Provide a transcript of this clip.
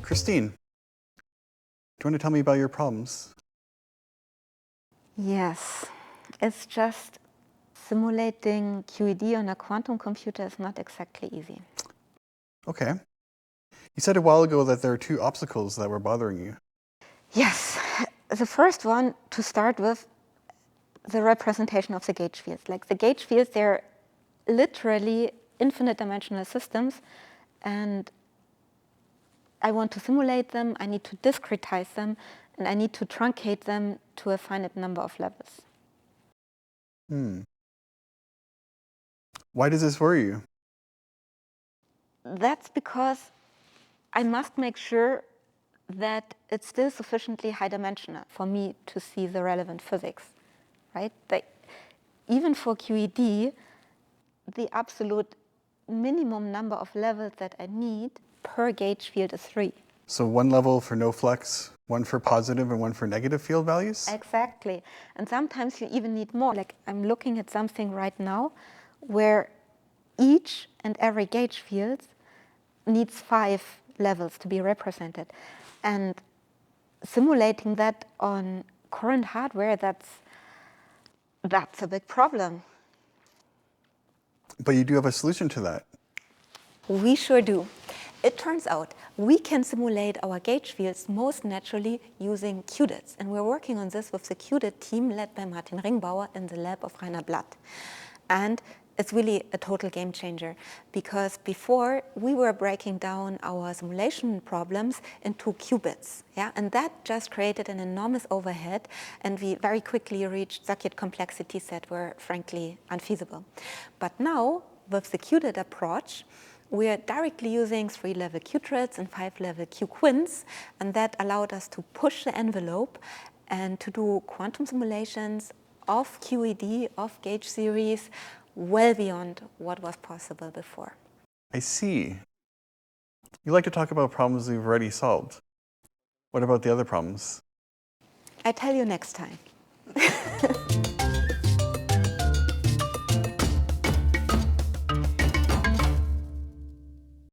Christine, do you want to tell me about your problems? Yes, it's just simulating QED on a quantum computer is not exactly easy. Okay. You said a while ago that there are two obstacles that were bothering you. Yes, the first one, to start with, the representation of the gauge fields. Like the gauge fields, they're literally infinite dimensional systems, and I want to simulate them, I need to discretize them, and I need to truncate them to a finite number of levels. Why does this worry you? That's because I must make sure that it's still sufficiently high dimensional for me to see the relevant physics, right? Even for QED, the absolute minimum number of levels that I need per gauge field is 3. So one level for no flux, one for positive and one for negative field values? Exactly. And sometimes you even need more. Like I'm looking at something right now where each and every gauge field needs 5 levels to be represented. And simulating that on current hardware, that's a big problem. But you do have a solution to that. We sure do. It turns out we can simulate our gauge fields most naturally using QDITs. And we're working on this with the QDIT team led by Martin Ringbauer in the lab of Rainer Blatt. And it's really a total game changer, because before we were breaking down our simulation problems into qubits, and that just created an enormous overhead, and we very quickly reached circuit complexities that were frankly unfeasible. But now, with the QDIT approach, we are directly using 3-level qubits and 5-level qquints, and that allowed us to push the envelope and to do quantum simulations of QED, of gauge series, well beyond what was possible before. I see. You like to talk about problems we've already solved. What about the other problems? I tell you next time.